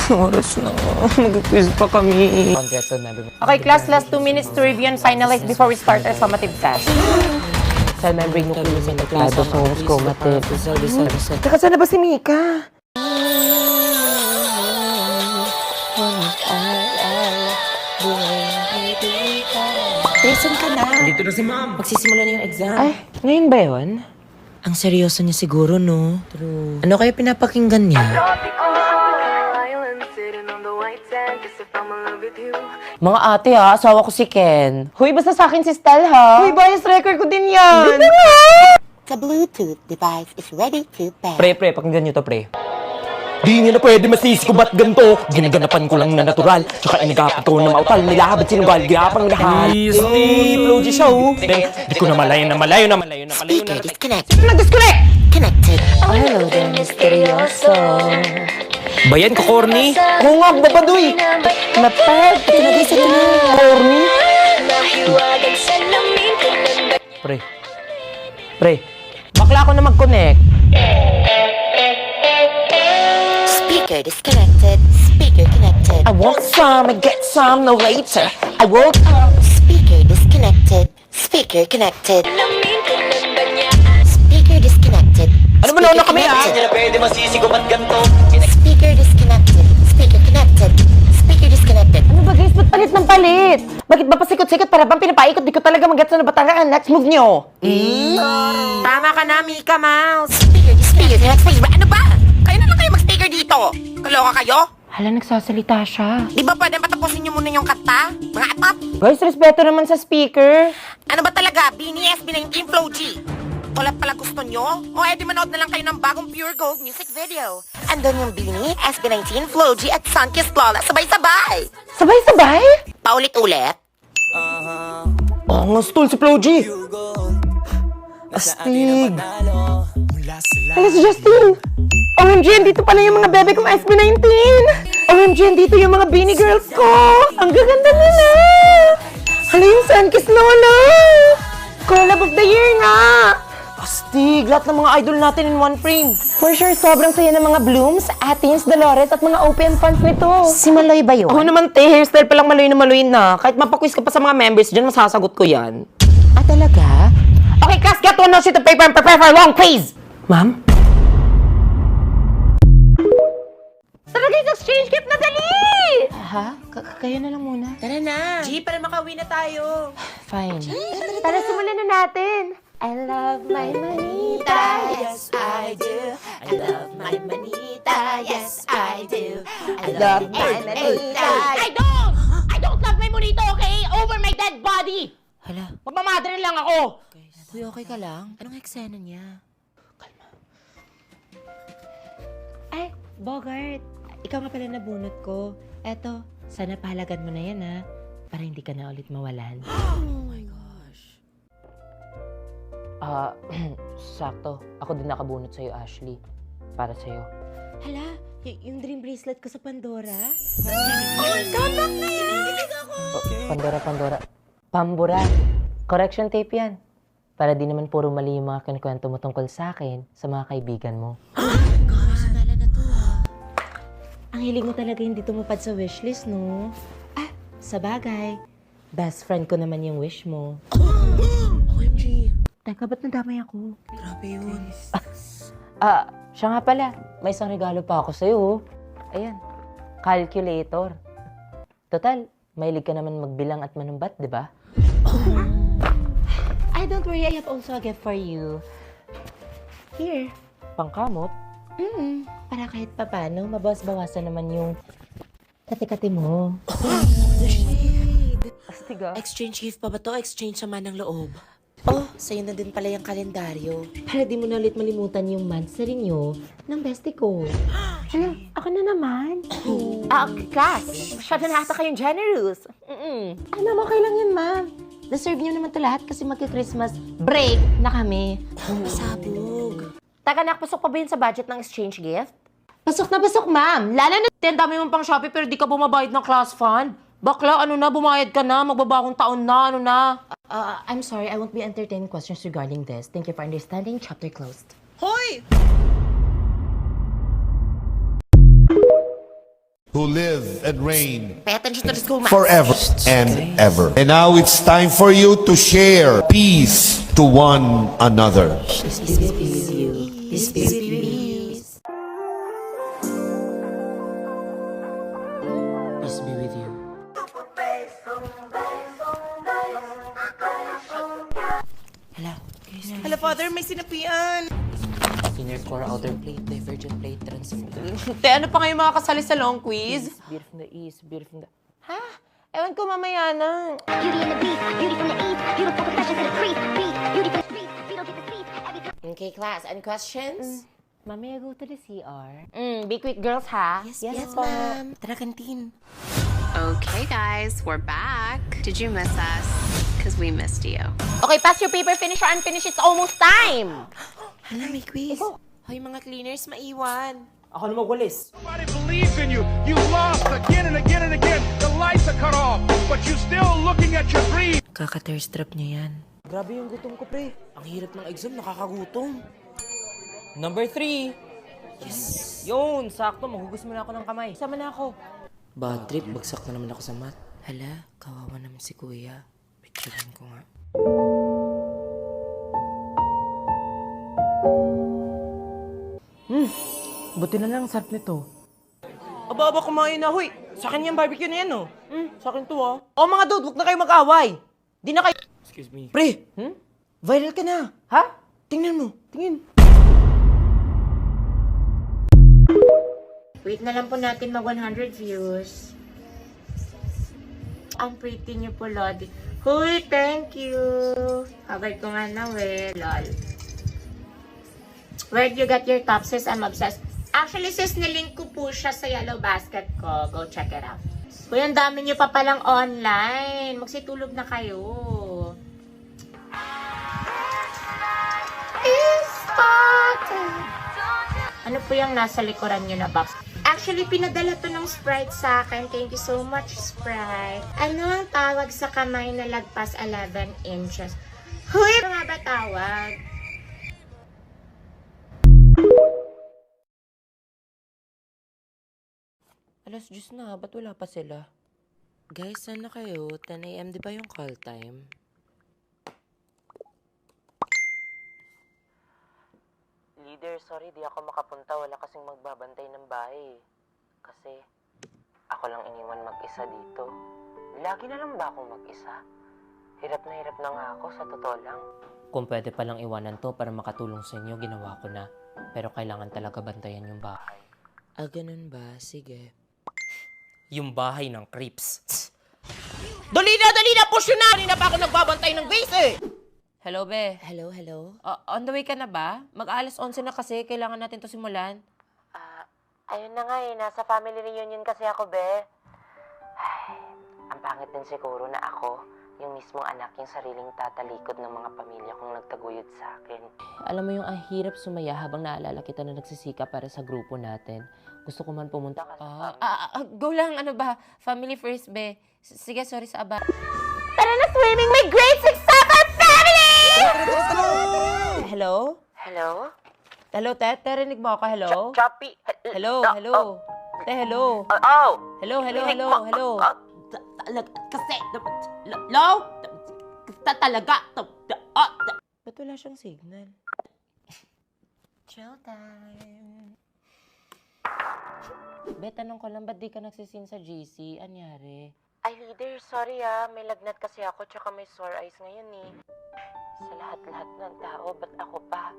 Oras na. Mag-quiz pa kami. Okay, class, last 2 minutes to review and finalize before we start our summative test. Saan member yung kulo sa nagklado sa homeschooling natin? Teka, saan na ba si Mika? Listen ka na. Dito na si ma'am. Magsisimula na yung exam. Ay, ngayon ba yun? Ang seryoso niya siguro, no? True. Ano kaya pinapakinggan niya? Mga ate ha, asawa ko si Ken. Huy, basta sa akin si Stal ha. Huy, bias record ko din yan. Dito nga! The Bluetooth device is ready to pair. Pre, pakinggan nyo to, pre. Di nyo na pwede masisi ko ba't ganito? Ginaganapan ko lang na natural. Tsaka inagapit ko na mautal. Nilahabad sinugal, gapang nahal. Easy, Flo G Show. Di ko na malayo na. Speaker disconnected. Nag-disconnect! Connected. Hello there, misteryoso. Bayan ko, corny. Oo nga, babadoy. Napad, pinagisa ko na. Corny. Pre. Bakla ako na mag-connect. Speaker disconnected. Speaker connected. I want some, I get some, no later. I woke up. Speaker disconnected. Speaker connected. Speaker disconnected. Ano ba nauna kami ha? Di na pwede masisi ko ba't ganito? Speaker disconnected. Speaker connected. Speaker disconnected. Ano ba guys, ba't palit ng palit? Bakit ba pasikot-sikot para bang pinapaikot? Di ko talaga mag-gets na batangan. Next move nyo. Tama ka na, Mika Mouse. Speaker disconnected. Ano ba? Kayo na lang kayo mag-speaker dito. Kaloka kayo? Hala, nagsasalita siya. Di ba pwede patapusin niyo muna yung kanta? Mga atap. Guys, respeto naman sa speaker. Ano ba talaga? BNS, B19 Flow G. Wala pala gusto nyo? O edi manood na lang kayo ng bagong Pure Gold music video. Andun yung Beanie, SB19, Flow G at Sunkissed Lola. Sabay-sabay. Sabay-sabay? Paulit-ulit. Oh, nga stol si Flo G. Astig. Hala si Justin. OMG, dito pala yung mga bebe kong SB19. OMG, dito yung mga Beanie Girls ko. Ang gaganda nila. Hala yung Sunkissed Lola. Collab of the year nga. Astig, lahat ng mga idol natin in one frame. For sure, sobrang saya ng mga Blooms, Atins, Dolores, at mga open fans nito. Si Maloy ba yun? Oo naman, te. Hairstyle pa lang maloy na. Kahit mapaquiz ka pa sa mga members dyan, masasagot ko yan. Ah, talaga? Okay, class, get one sheet of paper and prepare for a long quiz! Ma'am? Tara guys, exchange gift na dali! Ha? Kayo na lang muna. Tara na. G, para makauwi na tayo. Fine. Tara, simulan na natin. I love my manita, Yes, I do. I love my manita. Yes, I do. I love my manita. I don't love my monito, okay? Over my dead body! Hala, Magmamadre lang ako! Uy, okay ka lang? Anong eksena niya? Ay, Bogart. Ikaw nga pala nabunot ko. Eto, sana pahalagan mo na yan ha. Para hindi ka na ulit mawalan. Sakto. Ako din nakabunot sa'yo, Ashley. Para sa'yo. Hala, yung dream bracelet ko sa Pandora? Pandora. Pambura. Correction tape yan. Para di naman puro mali yung mga kinikwento mo tungkol sa akin, sa mga kaibigan mo. Ang hilig mo talaga hindi tumupad sa wishlist, no? Ah, sa bagay. Best friend ko naman yung wish mo. OMG. Teka, ba't nadamay ako? Grabe yun. Siya nga pala. May isang regalo pa ako sa'yo. Ayan. Calculator. Total, mahilig ka naman magbilang at manumbat, di ba? Ay, don't worry. I have also a gift for you. Here. Pangkamot. Para kahit papano, mabawas-bawasan naman yung kati-kati mo. Astig ah. Exchange gift pa ba to? Exchange naman ng loob. Oh, sa'yo na din pala yung kalendaryo. Para di mo na ulit malimutan yung months na rinyo ng bestie ko. Ano? Ako na naman. Class! Masyado na ata kayong generous. Ay, ma'am, okay lang yun, ma'am. Deserve nyo naman to lahat kasi magka-Christmas break na kami. Pasabog. Taka, nakapasok pa ba yun sa budget ng exchange gift? Pasok na pasok, ma'am. Lalo na... Dami mong pang Shopee pero di ka bumabayad ng class fund. Bakla, ano na, bumayad ka na, magbabagong taon na, ano na. I'm sorry, I won't be entertaining questions regarding this. Thank you for understanding. Chapter closed. Hoy! who live and reign Pay attention to the school, Max. forever and ever. And now it's time for you to share peace to one another. Peace be with you. Hala, Father, may sinapian. Inner core, outer plate, divergent plate, transfer. Te, ano pa ngayon mga kasali sa long quiz? Beer from the east, beer from the... Ha? Ewan ko mamaya na. Beauty in the beast, beauty from the east, beautiful confessions in the crease, beat, beauty from the streets, beetle get the streets, every time. Okay, class. Any questions? Mamaya go to the CR. Be quick, girls, ha? Yes, ma'am. Tara, kantin. Okay, guys, we're back. Did you miss us? Because we missed you. Okay, pass your paper, finish or unfinished. It's almost time. Hala, may quiz. Hoy, mga cleaners, maiwan. Ako na magwalis. Nobody believes in you. You lost again and again and again. The lights are cut off, but you're still looking at your dream. Kaka-thirst trap niya yan. Grabe yung gutom ko, pre. Ang hirap ng exam, nakakagutom. Number 3. Yes. Yun, sakto. Maghugas muna ako ng kamay. Sama na ako. Bad trip, bagsak na naman ako sa math. Hala, kawawa naman si kuya. Picturean ko nga. Buti na lang, sarap nito. Aba, kumain na. Huy, sa akin yung barbecue na yan, oh. Sa akin to, ah. O mga dude, huwag na kayo mag-away. Di na kayo... Excuse me. Pre, viral ka na. Ha? Tingnan mo, tingin. Wait na lang po natin mag 100 views. Ang pretty niyo po, Lodi. Huy, thank you. Covered ko nga na, lol. Where'd you get your top, sis? I'm obsessed. Actually, sis, nilink ko po siya sa yellow basket ko. Go check it out. Uy, ang dami niyo pa palang online. Magsitulog na kayo. Ano po yung nasa likuran niyo na box? Actually, pinadala to ng Sprite sa akin. Thank you so much, Sprite. Ano ang tawag sa kamay na lagpas 11 inches? Huy! Ano nga ba tawag? Alas 10 na, ba't wala pa sila? Guys, saan na kayo? 10 a.m. di ba yung call time? Leader, sorry, di ako makapunta. Wala kasing magbabantay ng bahay. Kasi, ako lang iniwan mag-isa dito. Lagi na lang ba akong mag-isa? Hirap na nga ako, sa totoo lang. Kung pwede palang iwanan to para makatulong sa inyo, ginawa ko na. Pero kailangan talaga bantayan yung bahay. Ah, ganun ba? Sige. Yung bahay ng creeps. Dali na! Push yun na! Kanina pa ako nagbabantay ng base, eh! Hello, be. Hello, hello? On the way ka na ba? Mag-alas 11 na kasi. Kailangan natin to simulan. Ayun na nga eh. Nasa family reunion kasi ako, be. Ay, ang pangit din siguro na ako, yung mismong anak, yung sariling tatalikod ng mga pamilya kong nagtaguyod sa akin. Alam mo yung ang hirap sumaya habang naalala kita na nagsisika para sa grupo natin. Gusto ko man pumunta ka go lang, ano ba? Family first, be. Sige, sorry sa aba. Tara na swimming! May grade 6 soccer family! Hello? Hello? Hello, Te? Rinig mo ako, hello? Choppy! Hello, hello. Te, hello. Oh! Hello. Kasi, hello? Talaga. Ba't wala siyang signal? Chill time. Be, tanong ko lang, ba't di ka nagsisin sa GC? Anyari? Ay, leader, sorry ah. May lagnat kasi ako tsaka may sore eyes ngayon eh. Sa lahat-lahat ng tao, ba't ako pa?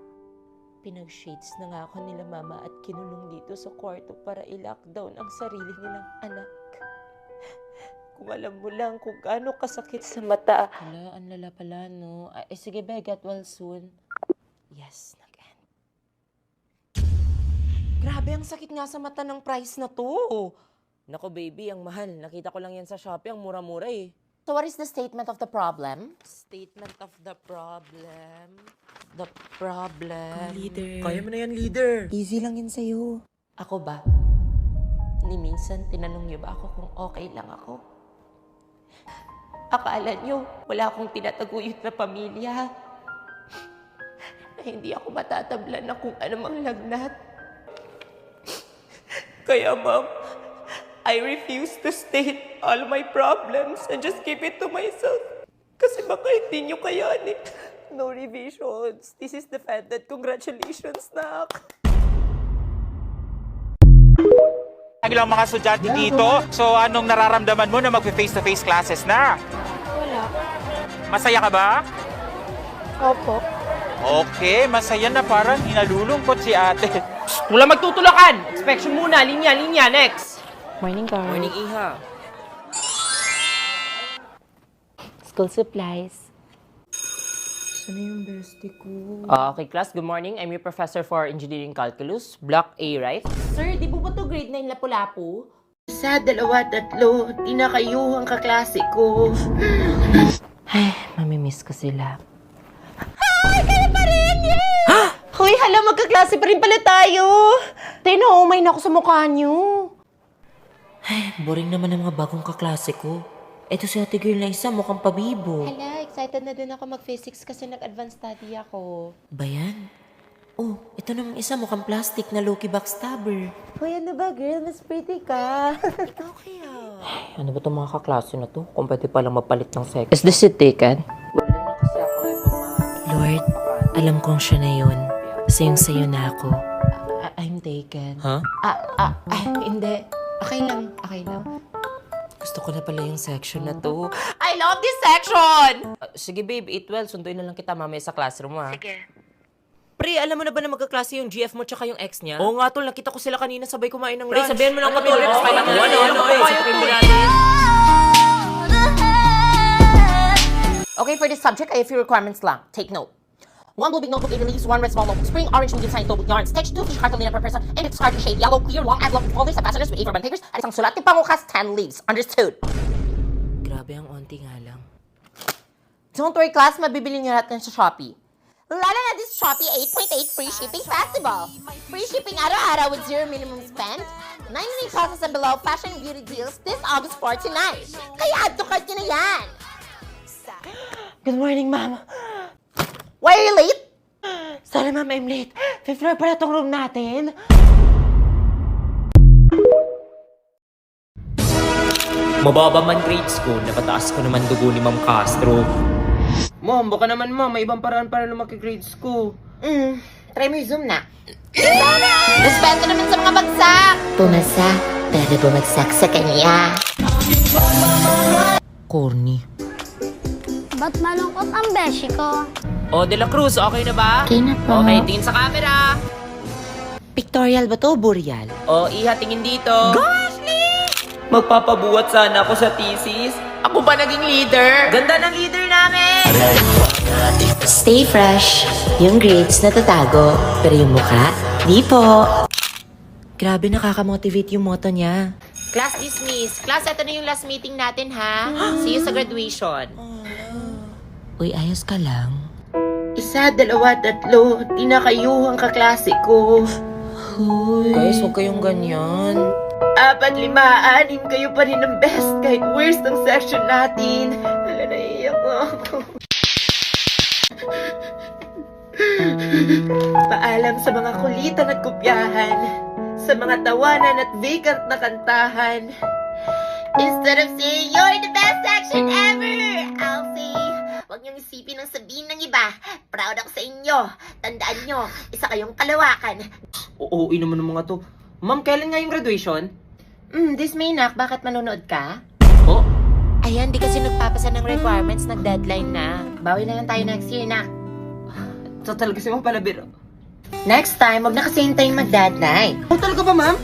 Pinag-shades na nga ako nila mama at kinulong dito sa kwarto para i-lockdown ang sarili nilang anak. Kung alam mo lang kung gaano kasakit sa mata. Hala, ang lala pala, no? Sige, be, get well soon. Yes, nag-end. Grabe, ang sakit nga sa mata ng price na to. Nako, baby, ang mahal. Nakita ko lang yan sa Shopee, ang mura-mura eh. So what is the statement of the problem? Statement of the problem. The problem. Leader. Kaya mo na yan, leader. Easy lang yun sa'yo. Ako ba? Ni minsan tinanong niyo ba ako kung okay lang ako? Akala niyo wala akong tinataguyod na pamilya. Na hindi ako matatablan na kung anumang lagnat. Kaya ma'am, I refuse to state all my problems and just keep it to myself. Kasi baka hindi nyo kayanin. No revisions. This is defended. Congratulations, Nak. Ang ilang mga estudyante dito. So, anong nararamdaman mo na mag-face-to-face classes na? Wala. Masaya ka ba? Opo. Okay, masaya na, parang hinalulungkot si ate. Wala magtutulakan! Inspection muna. Linya, next. Morning, girl. Morning, Iha. School supplies. Sana yung bestie ko? Okay, class. Good morning. I'm your professor for Engineering Calculus. Block A, right? Sir, di po ba to grade 9 lapu-lapu? Isa, dalawa, tatlo. Di na kayo ang kaklase ko. Ay, mamimiss ko sila. Hoy, hala, magkaklase pa rin pala tayo. Tinaumay na ako sa mukha niyo. Ay, boring naman ang mga bagong kaklase ko. Eto si ate girl na isa, mukhang pabibo. Hala, excited na din ako mag-physics kasi nag-advanced study ako. Ba yan? Oh, ito namang isa, mukhang plastic na low-key backstabber. Hoy, ano ba, girl? Mas pretty ka. Ay, ano ba itong mga kaklase na to? Kung pwede palang mapalit ng sex. Is this it taken? Lord, alam kong siya na yun. Sayong-sayo na ako. I'm taken. Huh? Hindi. Okay lang, okay lang. Gusto ko na pala yung section na to. I love this section! Sige babe, eat well. Sunduin na lang kita mamaya sa classroom ha. Sige. Pre, alam mo na ba na magkaklase yung GF mo tsaka yung ex niya? Oo nga tol, nakita ko sila kanina sabay kumain ng lunch. Pre, sabihan mo ng kami. Okay, for this subject, I have a few requirements lang. Take note. 1 blue big notebook, 8 leaves, 1 red small notebook, spring, orange, medium sized notebook yarns, text 2 fish cartolina per person, and it's card shade yellow, clear, long envelope with folders and fasteners with 8 rubber papers, at isang sulat, pangukas, 10 leaves. Understood? Grabe, ang onti nga lang. Don't worry, class, mabibili niyo natin sa Shopee. Lalo na this Shopee 8.8 free shipping festival. Free shipping araw-araw with 0 minimum spend. 99 pesos and below fashion and beauty deals this August 4 to 9. Kaya add to cart nyo na yan. Good morning, ma'am. Why are you late? Sorry, ma'am, I'm late. Fifth floor pala tong room natin. Mababa man grades ko, napataas ko naman dugo ni Ma'am Castro. Ma'am, baka naman ma'am, may ibang paraan para lumaki grades ko. Try mo yung Zoom na. Respeto naman sa mga bagsak. Pumasa, pero bumagsak sa kanya. Corny. Ba't malungkot ang beshi ko? O, De La Cruz, okay na ba? Okay na po. Okay, tingin sa camera. Pictorial ba to, Boreal? O, Iha, tingin dito. Magpapabuhat sana ako sa thesis. Ako ba naging leader? Ganda ng leader namin! Stay fresh. Yung grades natatago, pero yung mukha, di po. Grabe, nakakamotivate yung motto niya. Class dismissed. Class, ito na yung last meeting natin, ha? See you sa graduation. Uy, ayos ka lang. Isa, dalawa, tatlo. Di na kayo ang kaklase ko. Guys, huwag kayong ganyan. 4, 5, 6 kayo pa rin ang best kahit worst ang section natin. Hala, naiiyak ako. Paalam sa mga kulitan at kopyahan, sa mga tawanan at vacant na kantahan. Instead of saying you're the best section ever, I'll say, huwag niyong isipin ang sabihin ng iba. Proud ako sa inyo. Tandaan niyo, isa kayong kalawakan. Oo, naman ng mga to. Ma'am, kailan nga yung graduation? This May, nak, bakit manonood ka? Oh? Ayan, di kasi nagpapasa ng requirements, nag-deadline na. Bawi na lang tayo next year, nak. So talaga si Ma'am Palabiro. Next time, huwag na kasi hintayin mag-deadline. Oh, talaga ba, ma'am?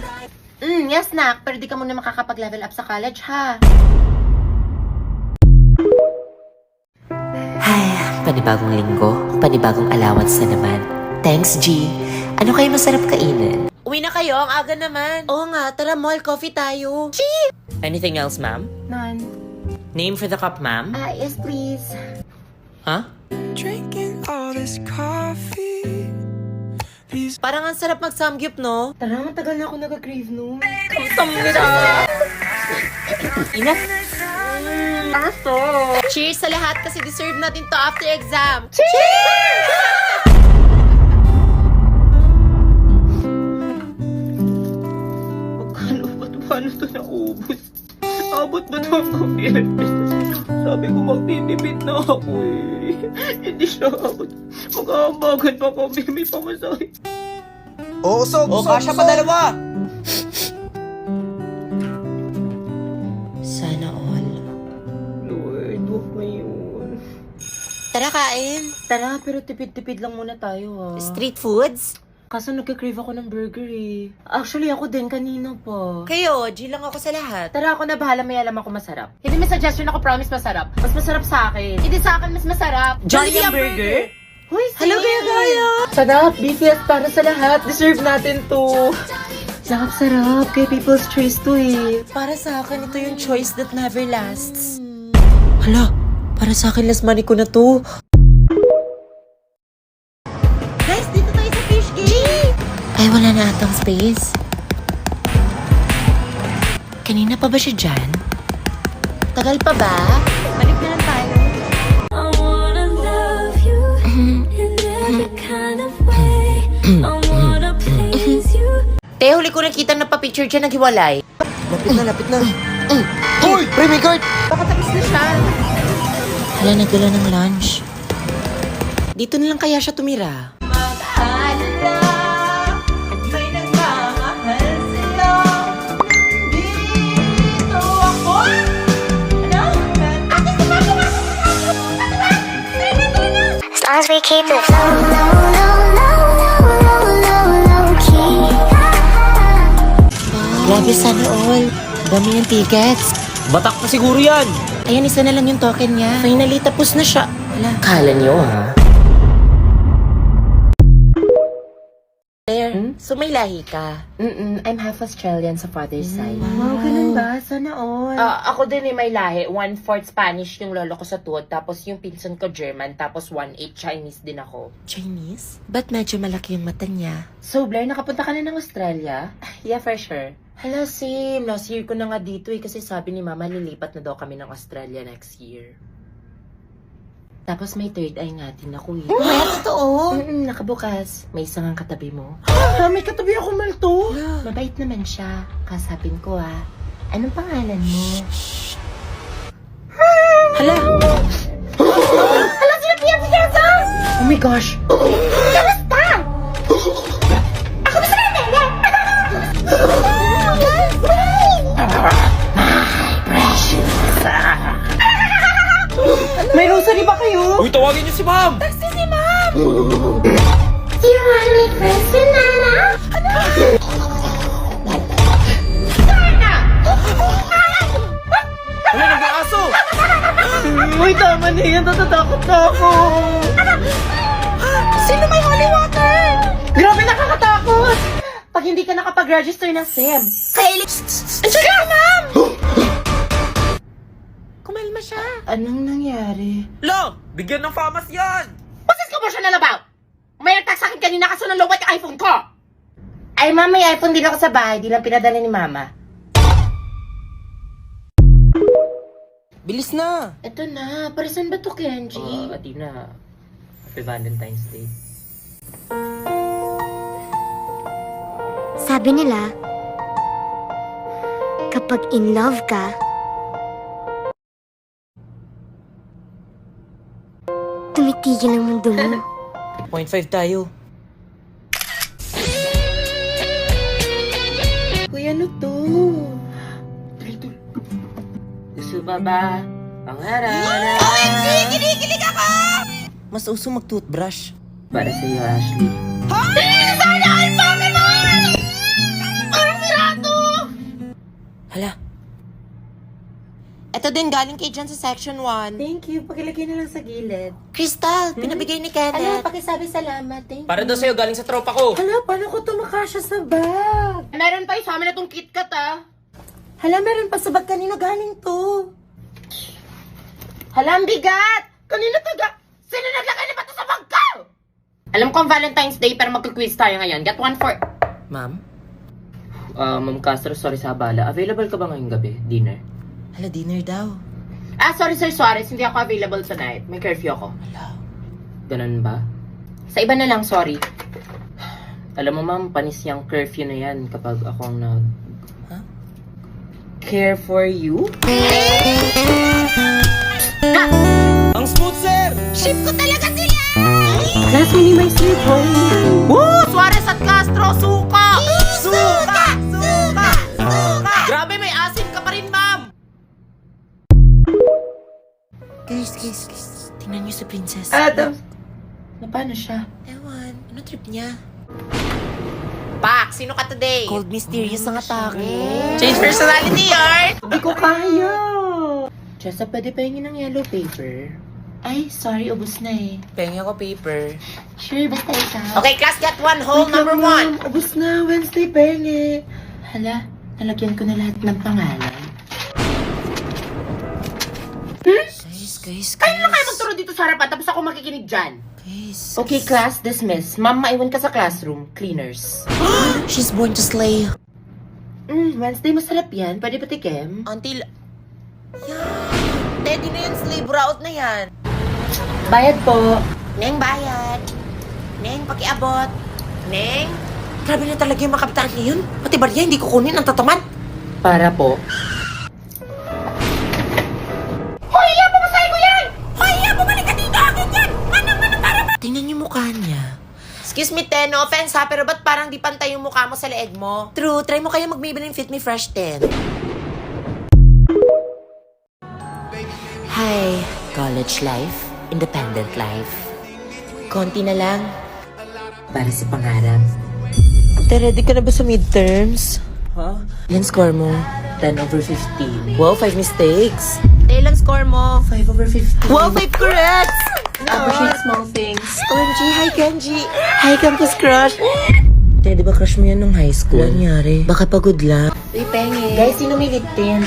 Yes, nak, pero di ka muna makakapag-level up sa college, ha? Ay, panibagong linggo, panibagong allowance na naman. Thanks, G. Ano kayo masarap kainin? Uwi na kayo, ang aga naman. Oo nga, tara mall, coffee tayo. Anything else, ma'am? None. Name for the cup, ma'am? Yes, please. Huh? Parang ang sarap mag-samgyup, no? Tara, matagal na ako nag-crave no. Enough. Cheers sa lahat kasi deserve natin to after exam. Ano ba ito? Paano to naubos? Abot ba ito hanggang Biyernes? Sabi ko magtitipid na ako eh. Hindi siya abot. Maghahambagan pa kami, may pamasahe. Kasya pa dalawa! Sana all. Lord, huwag na yun. Tara, kain. Tara, pero tipid-tipid lang muna tayo ha. Street foods? Kaso nagka-crave ako ng burger eh. Actually, ako din kanina pa. Kayo, G lang ako sa lahat. Tara, ako na bahala, may alam ako masarap. Hindi may suggestion ako, promise masarap. Mas masarap sa akin. Hindi sa akin, mas masarap. Jollibee ang burger? Hoy, Hello, Gaya! Sarap, BTS para sa lahat. Deserve natin to. Sarap-sarap. Kay People's Choice to eh. Para sa akin, ito yung choice that never lasts. Hala, para sa akin last money ko na to. Guys, dito tayo sa fish game! Ay, wala na atang space. Kanina pa ba siya dyan? Tagal pa ba? Balik na lang tayo. Te, huli ko nakita na pa-picture dyan naghiwalay. Lapit na. Hoy! Premi card! Pakatapos na siya. Hala, nagdala ng lunch. Dito na lang kaya siya tumira. As long as we keep it low, low, low, low, low, low, low key. Grabe, sana all. Dami yung tickets. Batak pa siguro yan. Ayan, isa na lang yung token niya. Finally, tapos na siya. Kala niyo ha? Claire, so may lahi ka? I'm half Australian sa father's side. Wow, ganun ba? Sana all. Ako din may lahi. 1/4 Spanish yung lolo ko sa tuwod, tapos yung pinsan ko German, tapos 1/8 Chinese din ako. Chinese? Ba't medyo malaki yung mata niya? So, Blair, nakapunta ka na ng Australia? Yeah, for sure. Hala, same. Last year ko na nga dito eh, kasi sabi ni Mama, lilipat na daw kami ng Australia next year. Tapos may third eye nga din ako eh. Ay, totoo? Nakabukas. May isang ang katabi mo. May katabi ako malto. Mabait naman siya. Kasapin ko anong pangalan mo? Hala! Hala, sila Pia Piazza! Oh my gosh! May rosary ba kayo? Uy, tawagin niyo si ma'am! Do you wanna make friends with Nana? Ano, nag-aaso? Uy, tama na yan. Natatakot na ako. Sino may holy water? Grabe, nakakatakot. Pag hindi ka nakapag-register ng SIM. Andiyan ka, ma'am! Kumalma siya. Anong nangyari? Lo! Bigyan ng famas yan! What's this commotion all about? May nagtag sa akin kanina kasi nalowat yung iPhone ko. Ay, Mama, may iPhone din ako sa bahay. Di lang pinadala ni Mama. Bilis na. Ito na. Para saan ba to, Kenji? Atina. Happy Valentine's Day. Sabi nila, kapag in love ka, tumitigil ang mundo mo. 0.5 tayo. Kuya, ano to? Gusto ba ba? Pangarap. Kinikilig ako! Mas uso mag-toothbrush. Para sa iyo, Ashley. Hala. Ito din galing kay John sa section 1. Thank you. Pakilagay na lang sa gilid. Crystal, pinabigay ni Ano, Kenneth. pakisabi salamat. Thank you. Para daw sa'yo, galing sa tropa ko. Hala, paano ko tumakasya sa bag? Meron pa sa amin na tong KitKat Hala, meron pa sa bag kanina galing to. Hala, ang bigat! Kanina Sino naglagay na ba ito sa bag ko? Alam ko ang Valentine's Day pero magka-quiz tayo ngayon. Get one for... Ma'am? Ma'am Castro, sorry sa abala. Available ka ba ngayong gabi? Dinner? Hala, dinner daw. sorry Sir Suarez, hindi ako available tonight. May curfew ako. Ganun ba? Sa iba na lang, sorry. Alam mo ma'am, panis yung curfew na yan kapag ako ang care for you? Ang smooth, sir! Ship ko talaga sila! Class, minimize your volume. Woo! Suarez at Castro, suka! Suka! Suka! Suka! Grabe, may asin ka pa rin, ma'am! Guys. Tingnan niyo si Princess. Adam. Na paano siya? Ewan, ano trip niya? Pak, sino ka today? Cold mysterious ang atake. Change personality, yard! Hindi ko kaya. Chessa, pwede pahingin ng yellow paper? Ay, sorry, ubos na eh. Pengi ako paper. Sure, basta ikaw. Okay, class, get one hole, number one. Ubos na, Wednesday pengi. Hala, nalagyan ko na lahat ng pangalan. Guys. Kayo na kayo magturo dito sa harapan tapos ako makikinig dyan. Guys. Okay, class, dismiss. Ma'am, maiwan ka sa classroom. Cleaners. She's born to slay. Wednesday, masarap yan. Pwede patikim? Until... Yan. Teddy na yan, slay. Buraot na yan. Bayad po. Neng bayad. Neng pakiabot. Neng. Grabe na talaga yung mga kapitaan ngayon. Pati barya, hindi ko kunin ang tatamad. Para po. Tingnan yung mukha niya. Excuse me, Ten. No offense ha, pero ba't parang di pantay yung mukha mo sa leeg mo? True, try mo kaya mag-Maybelline Fit Me Fresh 10. Hi, college life, independent life. Konti na lang. Para sa pangarap. Te, ready ka na ba sa midterms? Huh? Ilan score mo? 10/15. Wow, 5 mistakes. Te, ilan score mo? 5/15. Wow, 5 corrects! Appreciate small things. OMG, hi Kenji! Hi campus crush! Te, di ba crush mo yan nung high school? Ano nangyari? Baka pagod lang. Uy, pengi. Guys, sino may liptin?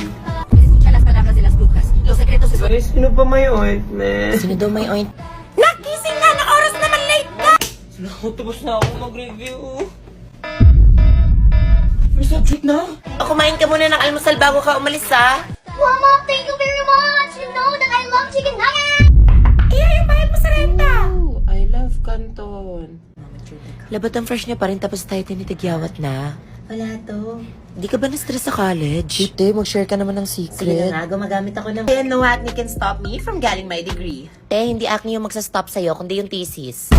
Ay, sino pa may ointment? Sino daw may oint? Nakising na! Na oras naman late ka! Tapos na ako mag-review. May subject na? O, kumain ka muna ng almusal bago ka umalis, ha? Mama, thank you very much. You know that I love chicken nuggets. Oh, I love Canton. Labat ang fresh niya pa rin tapos tayo tinitigyawat na. Wala to. Di ka ba na-stress sa college? Ite, mag-share ka naman ng Sige secret. na nga, gumagamit ako ng... No acne can stop me from getting my degree. Te, hindi acne yung magsastop sa'yo, kundi yung thesis.